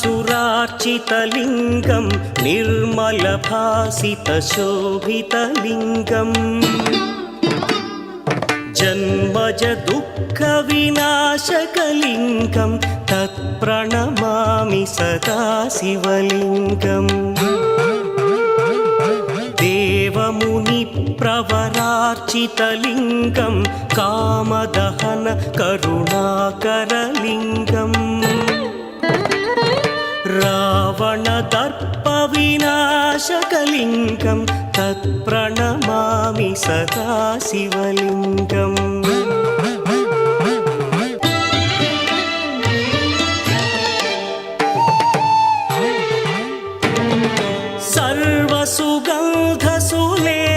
सुरार्चितलिङ्गं निर्मलभासितशोभितलिङ्गम् जन्मज दुःखविनाशकलिङ्गं तत्प्रणमामि सदा शिवलिङ्गम् देवमुनिप्रवरार्चितलिङ्गं कामदहन करुणाकरलिङ्गम् रावणदर्पविनाशकलिङ्गं तत्प्रणमामि सदा शिवलिङ्गम्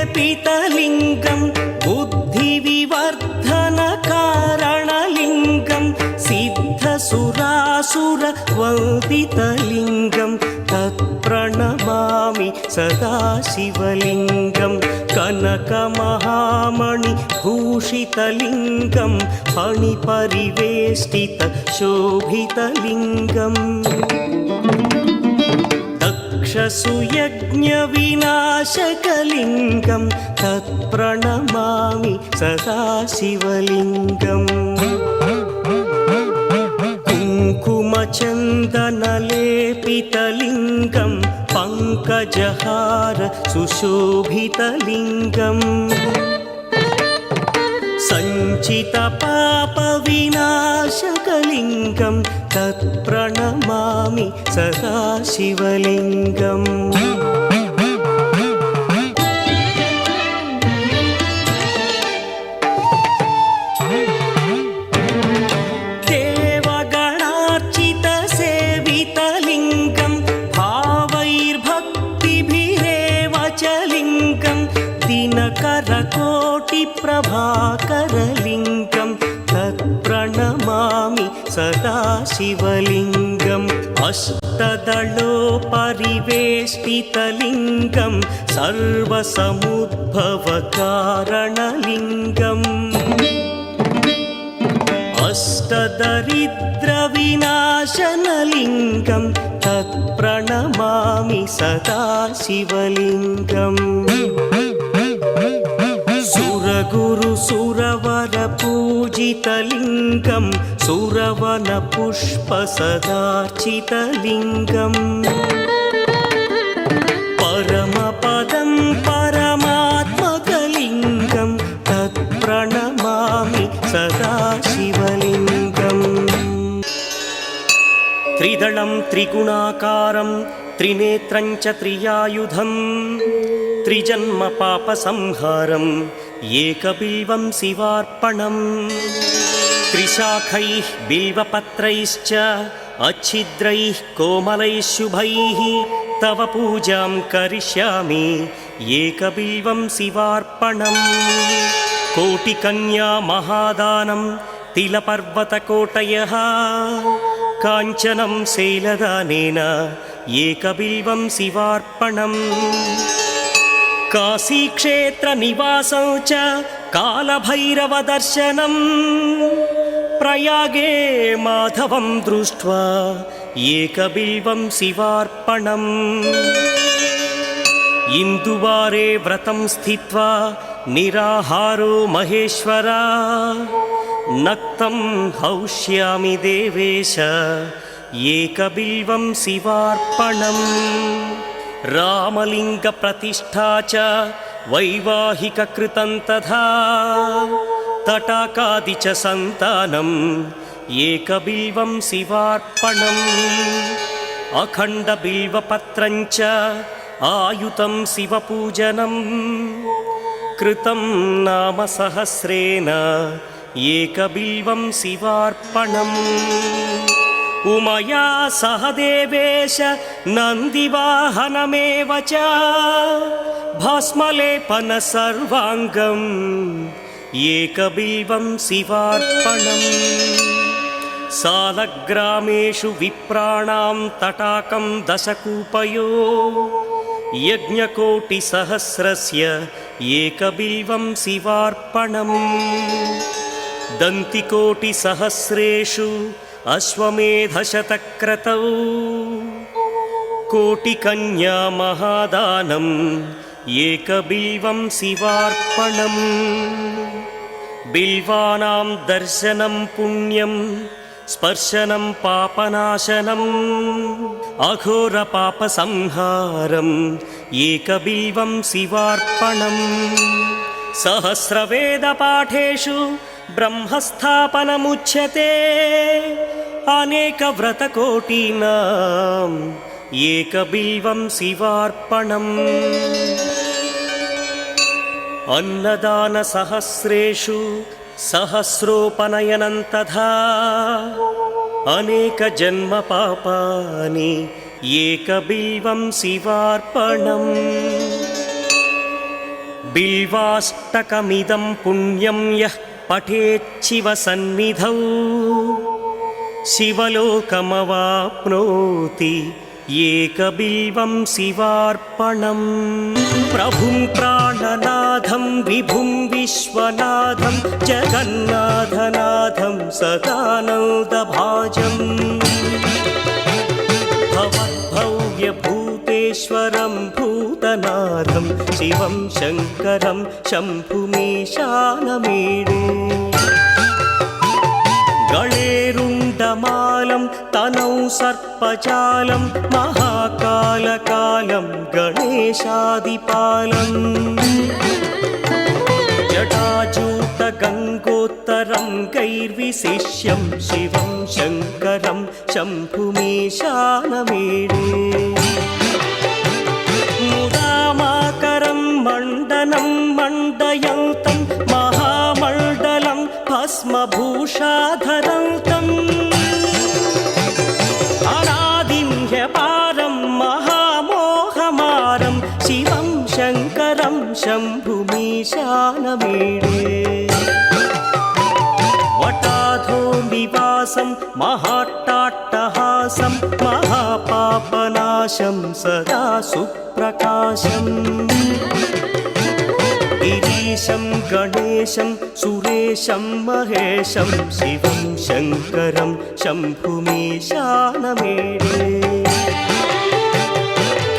सर्वसुगन्धसुलेपितलिङ्गं बुद्धिविवर्धनकारणलिङ्गं सिद्धसुरासुरवन्दितलिङ्गं तत्प्रणमामि सदा शिवलिङ्गं कनकमहामणिभूषितलिङ्गं फणिपरिवेष्टितशोभितलिङ्गम् दक्षसुयज्ञविनाशकलिङ्गं तत्प्रणमामि सदा शिवलिङ्गम् कुङ्कुमचन्दनलेपितलिङ्गं पङ्कजहार सुशोभितलिङ्गम् सञ्चितपापविनाशकलिङ्गं तत्प्रणमामि सदा शिवलिङ्गम् देवगणार्चितसेवितलिङ्गं भावैर्भक्तिभिरेव च लिङ्गं दिनकरकोटिप्रभाकरलिङ्गं तत्प्रणमामि सदा शिवलिङ्गम् अष्टदलोपरिवेष्टितलिङ्गं सर्वसमुद्भवकारणलिङ्गम् अष्टदरिद्रविनाशनलिङ्गं तत्प्रणमामि सदा शिवलिङ्गम् सुरगुरुसुरवरपूजितलिङ्गं सुरवनपुष्पसदार्चितलिङ्गम् परमपदं परमात्मकलिङ्गं तत्प्रणमामि सदा शिवलिङ्गम् त्रिदलं त्रिगुणाकारं त्रिनेत्रं च त्रियायुधं त्रिजन्मपापसंहारम् एकबिल्वं शिवार्पणम् त्रिशाखैः बिल्वपत्रैश्च अच्छिद्रैः कोमलैः शुभैः तव पूजां करिष्यामि एकबिल्वं शिवार्पणम् कोटिकन्या महादानं तिलपर्वतकोटयः काञ्चनं शैलदानेन एकबिल्वं शिवार्पणम् काशीक्षेत्रनिवासं च कालभैरवदर्शनं प्रयागे माधवं दृष्ट्वा एकबिल्वं शिवार्पणम् इन्दुवारे व्रतं स्थित्वा निराहारो महेश्वरा नक्तं हौष्यामि देवेश एकबिल्वं शिवार्पणम् रामलिङ्गप्रतिष्ठा च वैवाहिककृतं तथा तटाकादि च सन्तानम् एकबिल्वं शिवार्पणम् अखण्डबिल्वपत्रं च आयुतं शिवपूजनं कृतं नाम सहस्रेण एकबिल्वं शिवार्पणम् उमया सह देवेश नन्दिवाहनमेव च भस्मलेपन सर्वाङ्गम् एकबिल्वं शिवार्पणम् सालग्रामेषु विप्राणां तटाकं दशकूपयो यज्ञकोटिसहस्रस्य एकबिल्वं शिवार्पणम् दन्तिकोटिसहस्रेषु अश्वमेधशतक्रतौ कोटिकन्या महादानम् एकबिल्वं शिवार्पणम् बिल्वानां दर्शनं पुण्यं स्पर्शनं पापनाशनम् अघोरपापसंहारम् एकबिल्वं शिवार्पणम् सहस्रवेदपाठेषु ब्रह्मस्थापनमुच्यते अनेकव्रतकोटीनाम् एकबिल्वं शिवार्पणम् अन्नदानसहस्रेषु सहस्रोपनयनं तथा अनेकजन्मपापानि एकबिल्वं शिवार्पणम् बिल्वाष्टकमिदं पुण्यं यः पठेच्छिवसन्निधौ शिवलोकमवाप्नोति एकबिल्वं शिवार्पणम् प्रभुं प्राणनाथं विभुं विश्वनाथं जगन्नाथनाथं सदानन्दभाजम् भवद्भव्यभूतेश्वरं भूतनाथं शिवं शङ्करं शम्भुमीशानमीडे गणेरुण्डमालं तनौ सर्पजालं महाकालकालं गणेशादिपालम् जटाजूटगङ्गोत्तरं गैर्विशिष्यं शिवं शङ्करं शम्भुमीशानमीडे मुदामाकरं मण्डनं मण्डयन्तं महामण्डलं भस्मभूषाधरन्तम् अनादिं ह्यपारं महामोहमारं शिवं शङ्करं शम्भुमीशानमीडे वटाधो निवासं महाट्टाट्टहासं महापापनाशं सदा सुप्रकाशम् गिरीशं गणेशं सुरेशं महेशं शिवं शङ्करं शम्भुमीशानमीडे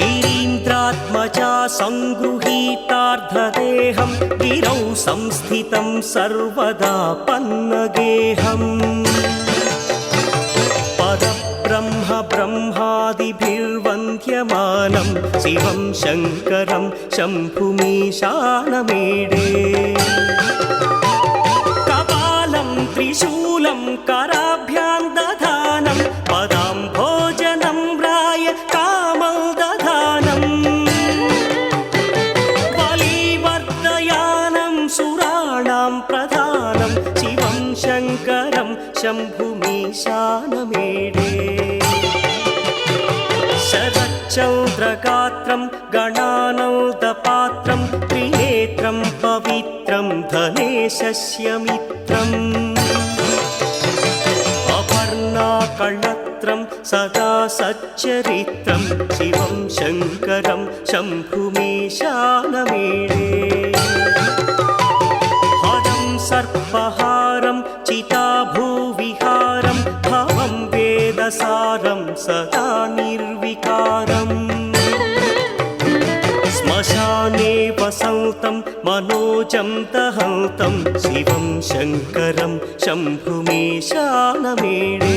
गिरीन्द्रात्मजा सङ्गृहीतार्धदेहं गिरौ संस्थितं सर्वदा पन्नगेहम् परब्रह्म ब्रह्मादिभिर्वन्द्यमानं शिवं शङ्करं शम्भुमीशानमीडे कपालं त्रिशूलं कराभ्यां दधानं पदाम्भोजनं राय कामं दधानम् बलिवर्धयानं सुराणां प्रधानं शिवं शङ्करं शम्भुमीशानमीडे शरच्चन्द्रगात्रं गणानौदपात्रं त्रिनेत्रं पवित्रं धनेशस्य मित्रम् अपर्णाकळत्रं सदा सच्चरित्रं शिवं शङ्करं शम्भुमीशानमीडे हरं सर्पहारं चिताभूविहारं भवं वेदसारं सदा निर्विकारम् श्मशाने वसन्तं मनोजं दहन्तं शिवं शङ्करं शम्भुमीशानमीडे